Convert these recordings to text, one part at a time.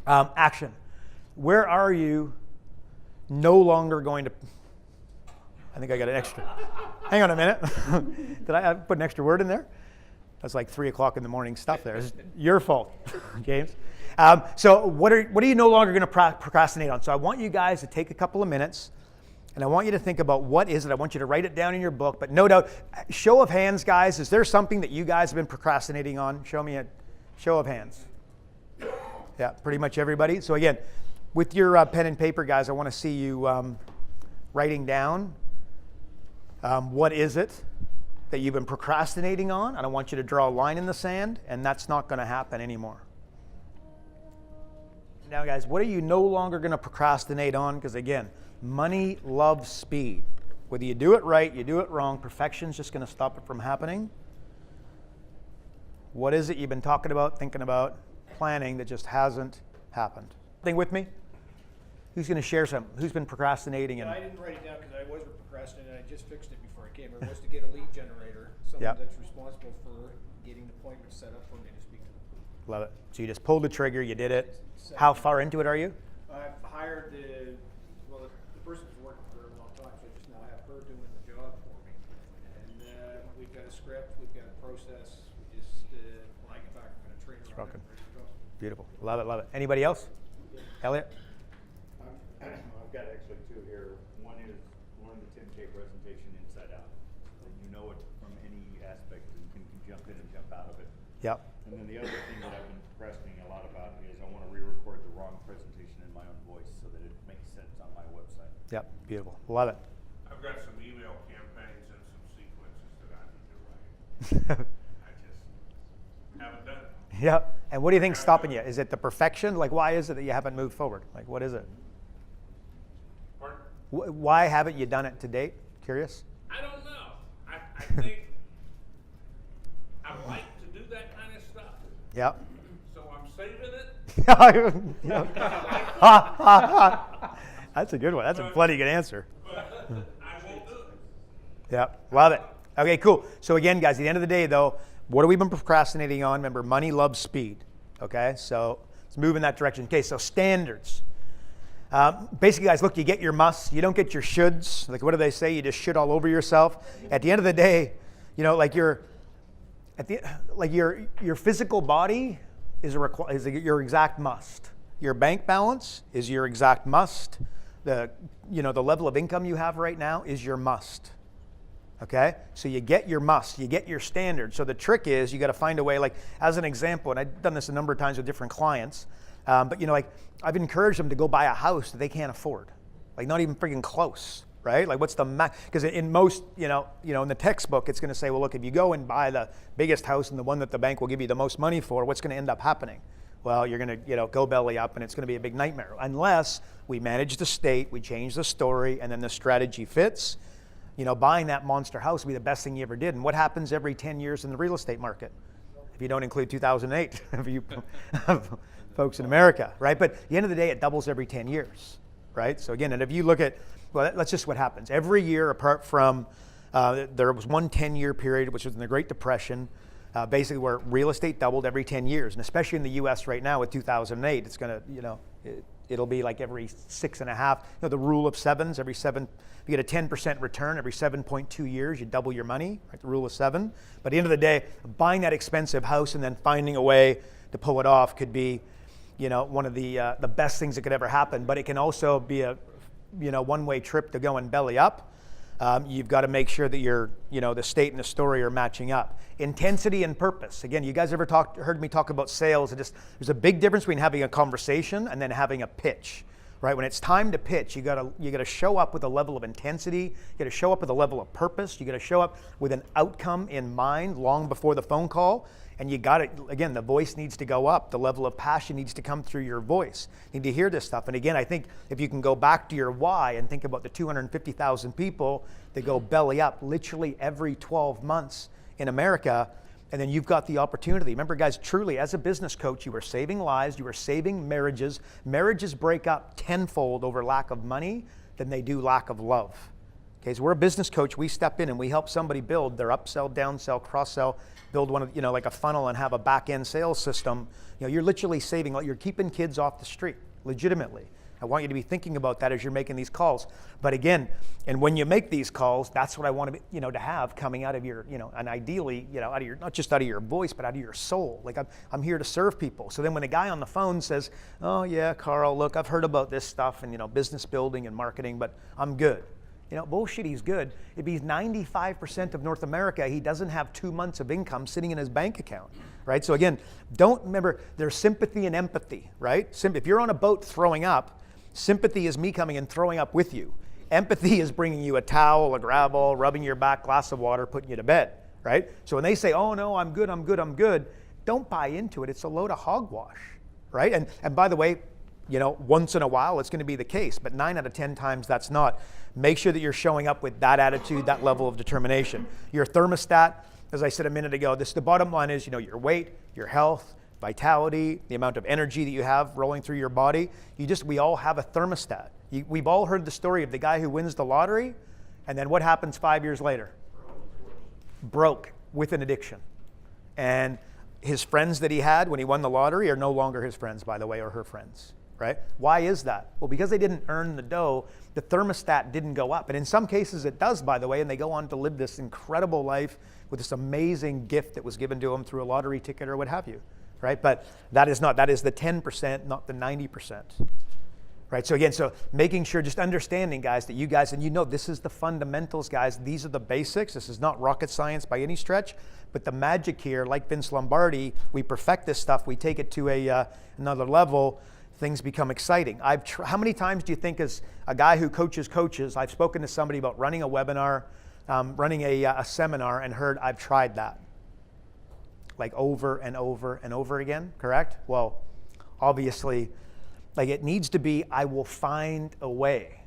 Action. Where are you no longer going to... I think I got an extra. Hang on a minute. Did I put an extra word in there? That's like 3 o'clock in the morning stuff there. It's your fault, James. So what are you no longer going to procrastinate on? So I want you guys to take a couple of minutes, and I want you to think about what is it. I want you to write it down in your book. But no doubt, show of hands, guys. Is there something that you guys have been procrastinating on? Show me a show of hands. Yeah, pretty much everybody. So again, with your pen and paper, guys, I want to see you writing down what is it that you've been procrastinating on, and I want you to draw a line in the sand, and that's not going to happen anymore. Now, guys, what are you no longer going to procrastinate on? Because again, money loves speed. Whether you do it right, you do it wrong, perfection's just going to stop it from happening. What is it you've been talking about, thinking about, planning that just hasn't happened? Thing with me? Who's going to share something? Who's been procrastinating? I didn't write it down because I was procrastinating. I just fixed it before I came. It was to get a lead generator, someone that's responsible for getting appointments set up for me to speak to them. Love it. So you just pulled the trigger, you did it. How far into it are you? I've hired the person's working for a long time, so I just now have her doing the job for me. And we've got a script, we've got a process. We just, when I get back, I'm going to train her on it. Beautiful. Love it, love it. Anybody else? Elliot? I've got actually two here. One is learn the 10K presentation inside out. So you know it from any aspect and you can jump in and jump out of it. Yep. And then the other thing that I've been procrastinating a lot about is I want to re-record the wrong presentation in my own voice so that it makes sense on my website. Yep. Beautiful. Love it. I've got some email campaigns and some sequences that I need to write. I just haven't done it. Yep. And what do you think's stopping you? Is it the perfection? Like, why is it that you haven't moved forward? Like, what is it? Pardon? Why haven't you done it to date? Curious? I don't know. I think I like to do that kind of stuff. Yep. So I'm saving it. That's a good one. That's a bloody good answer. But I won't do it. Yep. Love it. Okay, cool. So again, guys, at the end of the day, though, what have we been procrastinating on? Remember, money loves speed. Okay, so let's move in that direction. Okay, so standards. Basically, guys, look, you get your musts. You don't get your shoulds. Like, what do they say? You just should all over yourself. At the end of the day, you know, like your physical body is your exact must. Your bank balance is your exact must. The level of income you have right now is your must. Okay, so you get your must, you get your standard. So the trick is you got to find a way, like as an example, and I've done this a number of times with different clients, but like I've encouraged them to go buy a house that they can't afford, like not even freaking close, right? Like what's the max? Because in most, in the textbook, it's going to say, well, look, if you go and buy the biggest house and the one that the bank will give you the most money for, what's going to end up happening? Well, you're going to, go belly up and it's going to be a big nightmare unless we manage the state, we change the story, and then the strategy fits. Buying that monster house will be the best thing you ever did. And what happens every 10 years in the real estate market? If you don't include 2008, for you folks in America, right? But at the end of the day, it doubles every 10 years, right? So again, and if you look at, well, that's just what happens. Every year, apart from, there was one 10-year period, which was in the Great Depression, basically where real estate doubled every 10 years. And especially in the US right now with 2008, it's going to, it'll be like every 6.5, the rule of sevens, every seven, you get a 10% return every 7.2 years, you double your money, right? The rule of seven. But at the end of the day, buying that expensive house and then finding a way to pull it off could be, one of the best things that could ever happen. But it can also be a, one-way trip to go and belly up. You've got to make sure that the state and the story are matching up. Intensity and purpose. Again, you guys ever heard me talk about sales? There's a big difference between having a conversation and then having a pitch, right? When it's time to pitch, you gotta show up with a level of intensity. You gotta show up with a level of purpose. You gotta show up with an outcome in mind long before the phone call. And you got it, again, the voice needs to go up. The level of passion needs to come through your voice. You need to hear this stuff. And again, I think if you can go back to your why and think about the 250,000 people that go belly up literally every 12 months in America, and then you've got the opportunity. Remember, guys, truly, as a business coach, you are saving lives, you are saving marriages. Marriages break up tenfold over lack of money than they do lack of love. Okay, so we're a business coach. We step in and we help somebody build their upsell, downsell, cross-sell, build one of, like a funnel and have a back-end sales system. You're literally you're keeping kids off the street, legitimately. I want you to be thinking about that as you're making these calls. But again, and when you make these calls, that's what I want to be, to have coming out of your, and ideally, out of your, not just out of your voice, but out of your soul. Like I'm here to serve people. So then when a guy on the phone says, oh yeah, Karl, look, I've heard about this stuff and, business building and marketing, but I'm good. Bullshit, he's good. If he's 95% of North America, he doesn't have 2 months of income sitting in his bank account, right? So again, remember, there's sympathy and empathy, right? If you're on a boat throwing up, sympathy is me coming and throwing up with you. Empathy is bringing you a towel, a grab ball, rubbing your back, glass of water, putting you to bed, right? So when they say, oh no, I'm good, don't buy into it. It's a load of hogwash, right? And by the way, once in a while it's going to be the case, but 9 out of 10 times that's not. Make sure that you're showing up with that attitude, that level of determination. Your thermostat, as I said a minute ago, the bottom line is, your weight, your health, vitality, the amount of energy that you have rolling through your body. We all have a thermostat. We've all heard the story of the guy who wins the lottery, and then what happens 5 years later? Broke with an addiction. And his friends that he had when he won the lottery are no longer his friends, by the way, or her friends, right? Why is that? Well, because they didn't earn the dough, the thermostat didn't go up. And in some cases it does, by the way, and they go on to live this incredible life with this amazing gift that was given to them through a lottery ticket or what have you. Right? But that is the 10%, not the 90%. Right? So again, making sure, just understanding, guys, that you guys, and this is the fundamentals, guys. These are the basics. This is not rocket science by any stretch. But the magic here, like Vince Lombardi, we perfect this stuff. We take it to another level. Things become exciting. How many times do you think, as a guy who coaches, I've spoken to somebody about running a webinar, running a seminar, and heard, I've tried that. Like over and over and over again, correct? Well, obviously, it needs to be, I will find a way.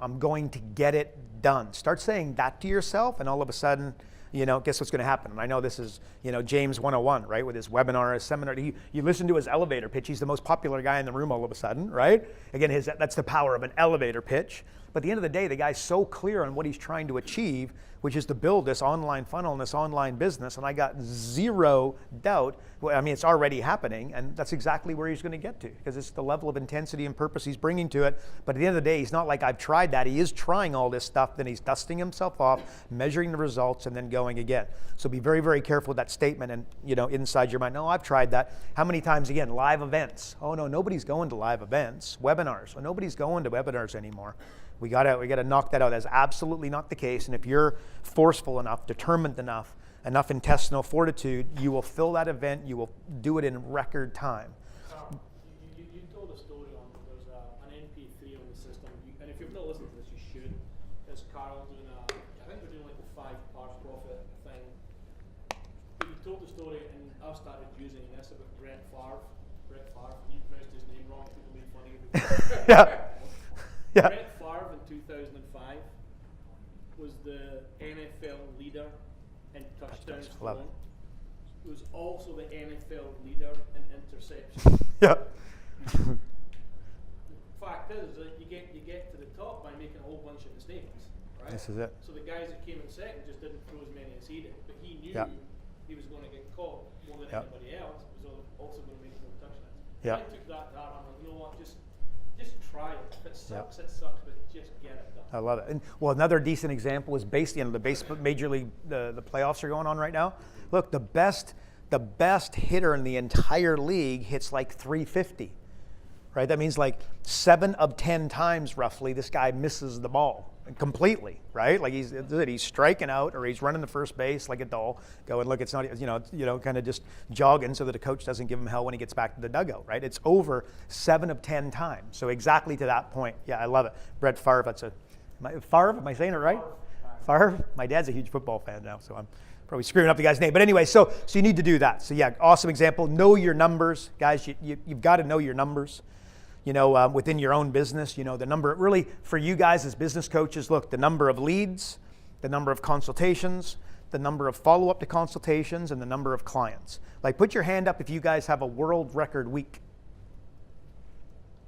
I'm going to get it done. Start saying that to yourself, and all of a sudden, guess what's going to happen? And I know this is, James 101, right? With his webinar, his seminar. You listen to his elevator pitch. He's the most popular guy in the room all of a sudden, right? Again, that's the power of an elevator pitch. But at the end of the day, the guy's so clear on what he's trying to achieve, which is to build this online funnel and this online business. And I got zero doubt. Well, I mean, it's already happening, and that's exactly where he's going to get to, because it's the level of intensity and purpose he's bringing to it. But at the end of the day, he's not like, I've tried that. He is trying all this stuff. Then he's dusting himself off, measuring the results, and then going again. So be very, very careful with that statement. And, inside your mind, no, I've tried that. How many times again? Live events. Oh, no, nobody's going to live events. Webinars. Well, nobody's going to webinars anymore. We gotta knock that out. That's absolutely not the case. And if you're forceful enough, determined enough intestinal fortitude, you will fill that event. You will do it in record time. You told a story on there's an MP3 on the system, and if you've not listened to this, you should. It's Karl doing I think they're doing like the 5 parts profit thing. But you told the story, and I've started using this about Brett Favre. You pronounced his name wrong. People made funny of it. Yeah. Brett Favre in 2005 was the NFL leader in touchdowns thrown. He was also the NFL leader in interceptions. Yeah. The fact is that you get to the top by making a whole bunch of mistakes, right? This is it. So the guys that came in second just didn't throw as many as he did, but he knew he was going to get caught more than anybody else. He was also going to make more touchdowns. Yeah. I took that to heart. I'm like, you know what? Just try it. If it sucks, it sucks, but just get it done. I love it. And well, another decent example was the Major League, the playoffs are going on right now. Look, the best hitter in the entire league hits like 350, right? That means like 7 of 10 times roughly this guy misses the ball completely, right? Like he's striking out or he's running the first base like a doll, going, look, it's not, kind of just jogging so that a coach doesn't give him hell when he gets back to the dugout, right? It's over 7 of 10 times. So exactly to that point. Yeah, I love it. Brett Favre, Favre, am I saying it right? Favre? My dad's a huge football fan now, so I'm probably screwing up the guy's name. But anyway, so you need to do that. So yeah, awesome example. Know your numbers. Guys, you've got to know your numbers. Within your own business, the number, really for you guys as business coaches, look, the number of leads, the number of consultations, the number of follow-up to consultations, and the number of clients. Like put your hand up if you guys have a world record week.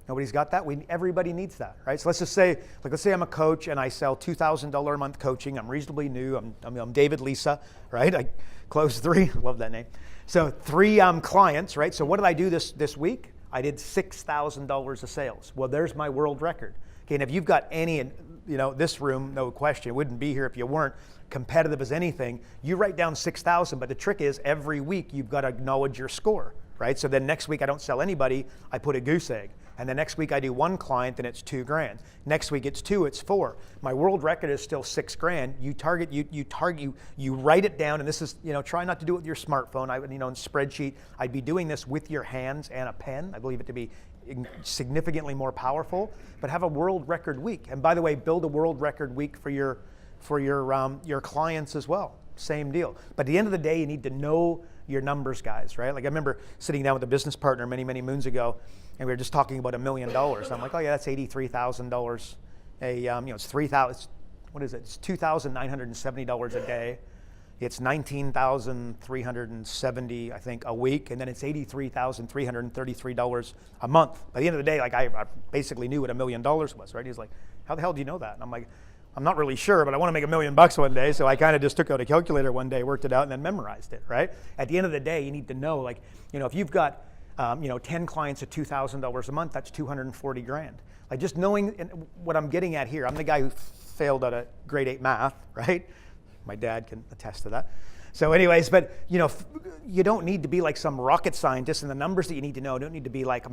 Nobody's got that. Everybody needs that, right? So let's just say, let's say I'm a coach and I sell $2,000 a month coaching. I'm reasonably new. I'm David Lisa, right? I closed 3. Love that name. So 3 clients, right? So what did I do this week? I did $6,000 of sales. Well, there's my world record. Okay, and if you've got any, this room, no question, wouldn't be here if you weren't competitive as anything. You write down 6,000, but the trick is every week you've got to acknowledge your score, right? So then next week I don't sell anybody, I put a goose egg. And the next week I do 1 client and it's $2,000. Next week it's 2, it's 4. My world record is still $6,000. You write it down, and this is, try not to do it with your smartphone. In spreadsheet, I'd be doing this with your hands and a pen. I believe it to be significantly more powerful, but have a world record week. And by the way, build a world record week for your clients as well. Same deal. But at the end of the day, you need to know your numbers, guys, right? Like I remember sitting down with a business partner many, many moons ago, and we were just talking about $1 million. I'm like, oh yeah, that's $83,000. It's 3,000. What is it? It's $2,970 a day. It's $19,370, I think, a week, and then it's $83,333 a month. By the end of the day, like I basically knew what $1 million was, right? He's like, how the hell do you know that? And I'm like, I'm not really sure, but I want to make $1 million one day. So I kind of just took out a calculator one day, worked it out, and then memorized it, right? At the end of the day, you need to know, like, if you've got, 10 clients at $2,000 a month, that's $240,000. Like just knowing what I'm getting at here, I'm the guy who failed out of grade 8 math, right? My dad can attest to that. So anyways, but you don't need to be like some rocket scientist, and the numbers that you need to know don't need to be like,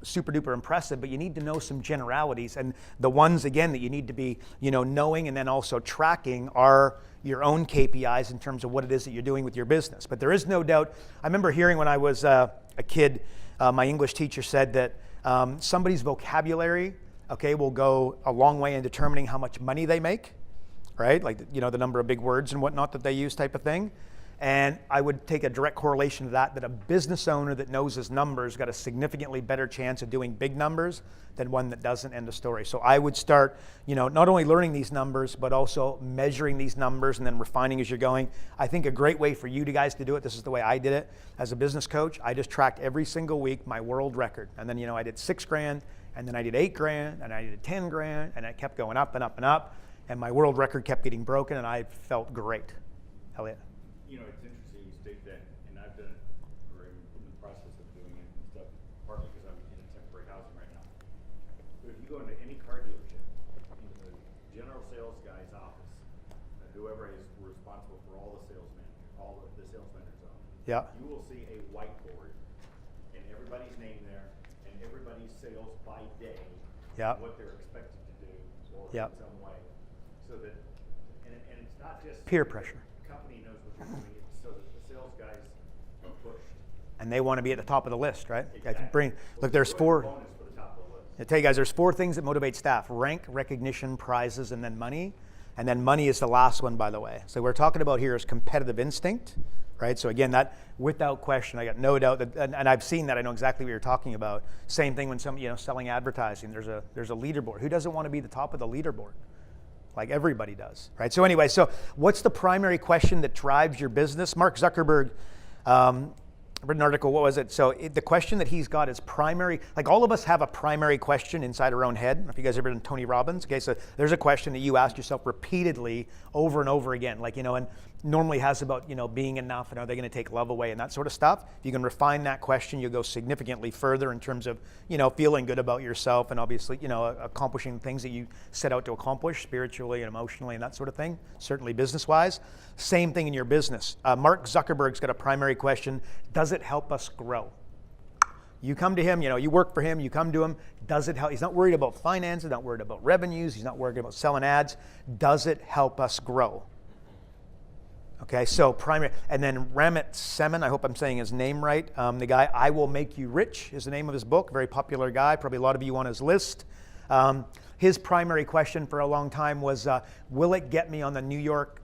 super duper impressive, but you need to know some generalities. And the ones, again, that you need to be, knowing and then also tracking are your own KPIs in terms of what it is that you're doing with your business. But there is no doubt, I remember hearing when I was a kid, my English teacher said that somebody's vocabulary, will go a long way in determining how much money they make. Right? Like, the number of big words and whatnot that they use type of thing. And I would take a direct correlation to that a business owner that knows his numbers got a significantly better chance of doing big numbers than one that doesn't, end of story. So I would start, not only learning these numbers, but also measuring these numbers and then refining as you're going. I think a great way for you guys to do it, this is the way I did it as a business coach. I just tracked every single week my world record. And then, I did $6,000, and then I did $8,000, and I did $10,000, and it kept going up and up and up. And my world record kept getting broken, and I felt great. Elliot? It's interesting you state that, and I've done it, or in the process of doing it and stuff, partly because I'm in temporary housing right now. But if you go into any car dealership, into the general sales guy's office, whoever is responsible for all the salesmen, all of the sales managers on, you will see a whiteboard, and everybody's name there, and everybody's sales by day, what they're expected to do, or in some way. So that, and it's not just peer pressure. The company knows what you're doing, it's so that the sales guys are pushed. And they want to be at the top of the list, right? Exactly. Look, there's 4. Bonus for the top of the list. I tell you guys, there's 4 things that motivate staff: rank, recognition, prizes, and then money. And then money is the last one, by the way. So we're talking about here is competitive instinct, right? So again, that without question, I got no doubt that, and I've seen that. I know exactly what you're talking about. Same thing when selling advertising. There's a leaderboard. Who doesn't want to be the top of the leaderboard? Like everybody does, right? So anyway, so what's the primary question that drives your business? Mark Zuckerberg, I read an article, what was it? So the question that he's got is primary, like all of us have a primary question inside our own head. If you guys ever done Tony Robbins, okay, so there's a question that you ask yourself repeatedly over and over again, like, and normally has about, being enough and are they going to take love away and that sort of stuff. If you can refine that question, you'll go significantly further in terms of, feeling good about yourself and obviously, accomplishing things that you set out to accomplish spiritually and emotionally and that sort of thing, certainly business-wise. Same thing in your business. Mark Zuckerberg's got a primary question: does it help us grow? You come to him, you work for him, you come to him, does it help? He's not worried about finances, not worried about revenues, he's not worried about selling ads. Does it help us grow? Okay, so primary, and then Ramit Semen, I hope I'm saying his name right. The guy, I Will Make You Rich is the name of his book, very popular guy, probably a lot of you on his list. His primary question for a long time was, will it get me on the New York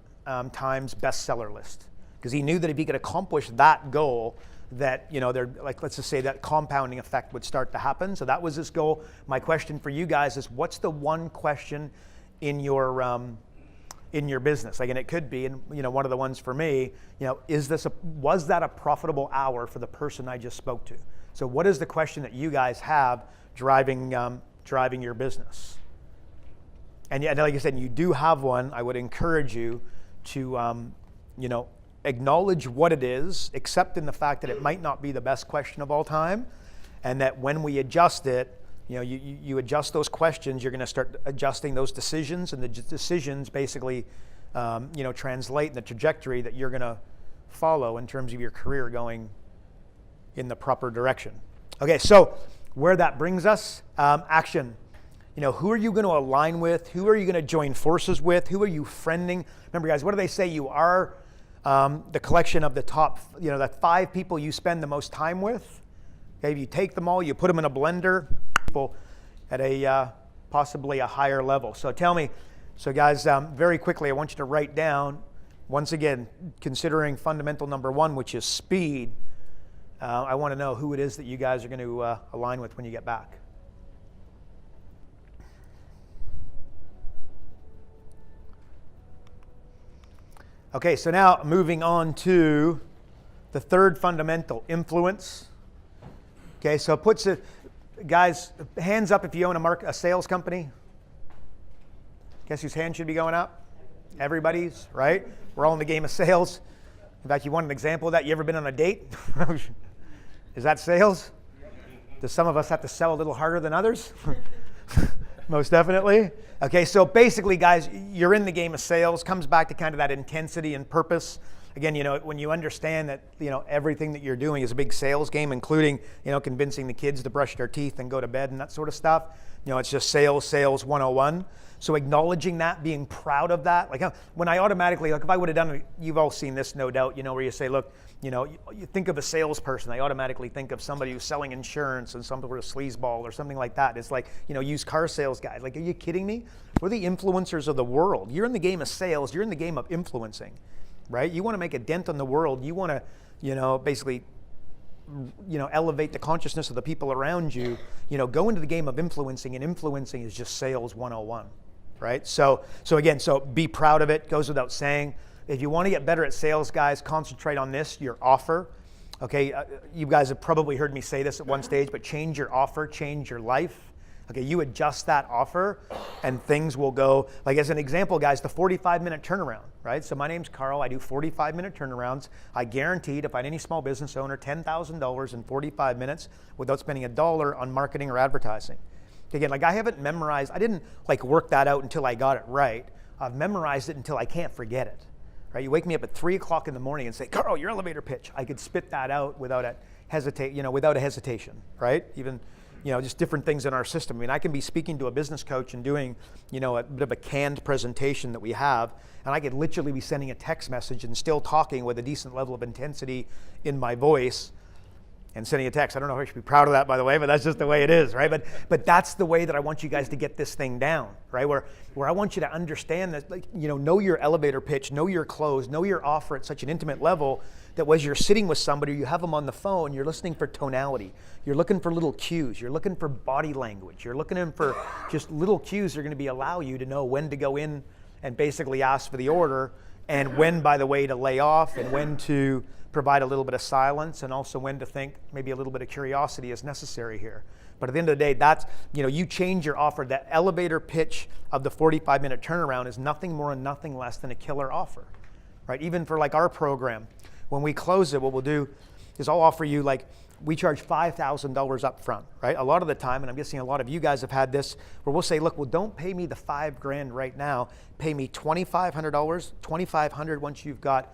Times bestseller list? Because he knew that if he could accomplish that goal, that, let's just say that compounding effect would start to happen. So that was his goal. My question for you guys is, what's the one question in your business? Like, and it could be, and one of the ones for me, was that a profitable hour for the person I just spoke to? So what is the question that you guys have driving your business. And yeah, like I said, you do have one. I would encourage you to, acknowledge what it is, accept in the fact that it might not be the best question of all time, and that when we adjust it, you adjust those questions, you're going to start adjusting those decisions, and the decisions basically, translate in the trajectory that you're going to follow in terms of your career going in the proper direction. Okay, so where that brings us, action. Who are you going to align with? Who are you going to join forces with? Who are you friending? Remember, guys, what do they say? You are the collection of the top, the 5 people you spend the most time with. Okay, if you take them all, you put them in a blender, people at a possibly a higher level. So tell me, guys, very quickly, I want you to write down, once again, considering fundamental number 1, which is speed. I want to know who it is that you guys are going to align with when you get back. Okay, so now moving on to the third fundamental, influence. Okay, so it puts it, guys, hands up if you own a sales company. Guess whose hand should be going up? Everybody's, right? We're all in the game of sales. In fact, you want an example of that? You ever been on a date? Is that sales? Do some of us have to sell a little harder than others? Most definitely. Okay, so basically, guys, you're in the game of sales. Comes back to kind of that intensity and purpose. Again, when you understand that, everything that you're doing is a big sales game, including, convincing the kids to brush their teeth and go to bed and that sort of stuff. It's just sales 101. So acknowledging that, being proud of that. Like when I automatically, if I would have done it, you've all seen this, no doubt, where you say, look, you think of a salesperson, I automatically think of somebody who's selling insurance and some sort of sleazeball or something like that. It's like, used car sales guy. Like, are you kidding me? We're the influencers of the world. You're in the game of sales. You're in the game of influencing, right? You want to make a dent on the world. You want to, basically, elevate the consciousness of the people around you. Go into the game of influencing, and influencing is just sales 101, right? So again, be proud of it. Goes without saying. If you want to get better at sales, guys, concentrate on this, your offer. Okay, you guys have probably heard me say this at one stage, but change your offer, change your life. Okay, you adjust that offer and things will go, like as an example, guys, the 45-minute turnaround, right? So my name's Karl. I do 45-minute turnarounds. I guarantee to find any small business owner $10,000 in 45 minutes without spending $1 on marketing or advertising. Again, I haven't memorized, I didn't work that out until I got it right. I've memorized it until I can't forget it. Right? You wake me up at 3 o'clock in the morning and say, Karl, your elevator pitch. I could spit that out without a hesitation, right? Even, just different things in our system. I mean, I can be speaking to a business coach and doing, a bit of a canned presentation that we have, and I could literally be sending a text message and still talking with a decent level of intensity in my voice and sending a text. I don't know if I should be proud of that, by the way, but that's just the way it is, right? But that's the way that I want you guys to get this thing down, right? Where I want you to understand that, know your elevator pitch, know your close, know your offer at such an intimate level that as you're sitting with somebody, you have them on the phone, you're listening for tonality. You're looking for little cues. You're looking for body language. You're looking for just little cues that are going to allow you to know when to go in and basically ask for the order, and when, by the way, to lay off, and when to provide a little bit of silence, and also when to think maybe a little bit of curiosity is necessary here. But at the end of the day, that's, you change your offer. That elevator pitch of the 45-minute turnaround is nothing more and nothing less than a killer offer, right? Even for our program, when we close it, what we'll do is I'll offer you, we charge $5,000 up front, right? A lot of the time, and I'm guessing a lot of you guys have had this, where we'll say, look, well, don't pay me the $5,000 right now. Pay me $2,500, $2,500 once you've got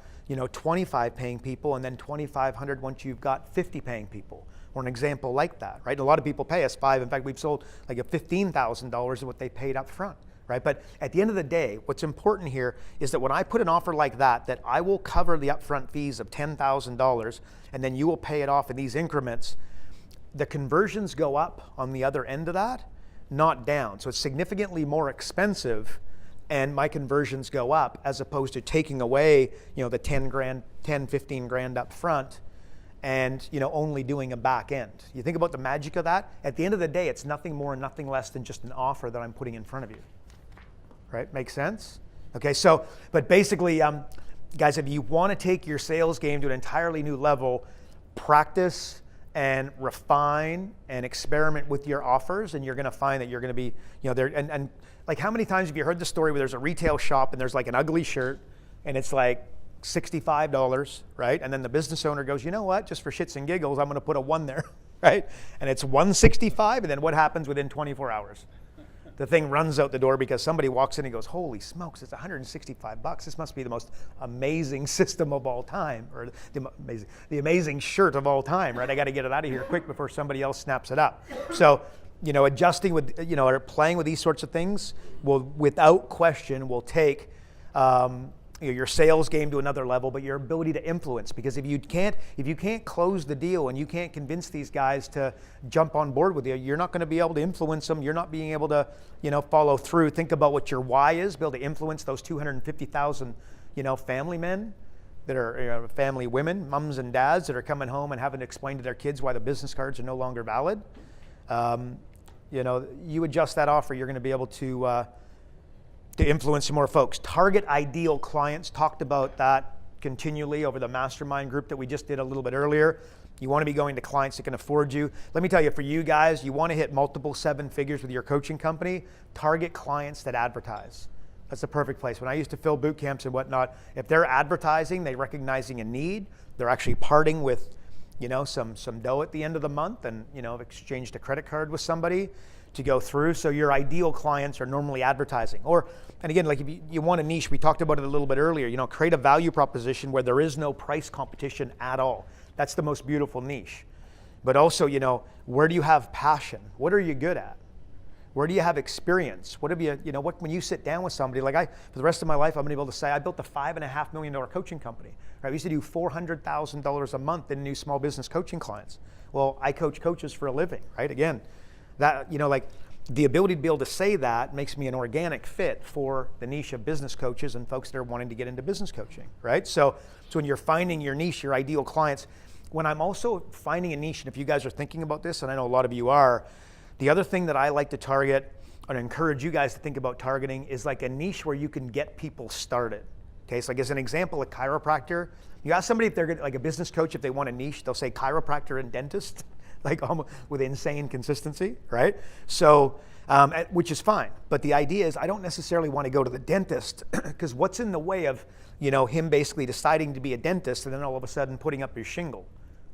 25 paying people, and then $2,500 once you've got 50 paying people, or an example like that, right? A lot of people pay us $5,000. In fact, we've sold a $15,000 of what they paid up front, right? But at the end of the day, what's important here is that when I put an offer like that I will cover the upfront fees of $10,000, and then you will pay it off in these increments. The conversions go up on the other end of that, not down. So it's significantly more expensive, and my conversions go up, as opposed to taking away, the $15,000 up front and, only doing a back end. You think about the magic of that. At the end of the day, it's nothing more and nothing less than just an offer that I'm putting in front of you. Right? Make sense? Okay, so, but basically, guys, if you want to take your sales game to an entirely new level, practice and refine and experiment with your offers, and you're going to find that you're going to be, there. And like, how many times have you heard the story where there's a retail shop and there's like an ugly shirt and it's like $65, right? And then the business owner goes, you know what? Just for shits and giggles, I'm going to put a 1 there, right? And it's $165, and then what happens within 24 hours? The thing runs out the door because somebody walks in and goes, holy smokes, it's $165. This must be the most amazing system of all time, or the amazing shirt of all time, right? I got to get it out of here quick before somebody else snaps it up. So, adjusting with, or playing with these sorts of things will, without question, will take your sales game to another level, but your ability to influence. Because if you can't close the deal and you can't convince these guys to jump on board with you, you're not going to be able to influence them. You're not being able to, follow through. Think about what your why is. Be able to influence those 250,000, family men that are family women, mums and dads that are coming home and having to explain to their kids why the business cards are no longer valid. You adjust that offer, you're going to be able to influence some more folks. Target ideal clients, talked about that continually over the mastermind group that we just did a little bit earlier. You want to be going to clients that can afford you. Let me tell you, for you guys, you want to hit multiple 7 figures with your coaching company, target clients that advertise. That's the perfect place. When I used to fill boot camps and whatnot, if they're advertising, they're recognizing a need, they're actually parting with, some dough at the end of the month, and, exchanged a credit card with somebody to go through. So your ideal clients are normally advertising. And again, like, if you want a niche, we talked about it a little bit earlier, create a value proposition where there is no price competition at all. That's the most beautiful niche. But also, where do you have passion? What are you good at? Where do you have experience? What have you, when you sit down with somebody, like for the rest of my life, I'm gonna be able to say, I built a $5.5 million coaching company. Right? I used to do $400,000 a month in new small business coaching clients. Well, I coach coaches for a living, right? Again, that, the ability to be able to say that makes me an organic fit for the niche of business coaches and folks that are wanting to get into business coaching, right? So when you're finding your niche, your ideal clients, when I'm also finding a niche, and if you guys are thinking about this, and I know a lot of you are, the other thing that I like to target and encourage you guys to think about targeting is like a niche where you can get people started. Okay, so like as an example, a chiropractor, you ask somebody if they're like a business coach, if they want a niche, they'll say chiropractor and dentist. Like almost with insane consistency, right? So, which is fine. But the idea is I don't necessarily want to go to the dentist because what's in the way of, him basically deciding to be a dentist and then all of a sudden putting up his shingle,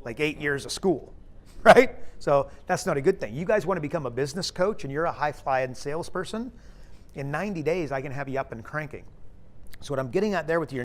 like 8 years of school, right? So that's not a good thing. You guys want to become a business coach and you're a high-flying salesperson, in 90 days I can have you up and cranking. So what I'm getting at there with your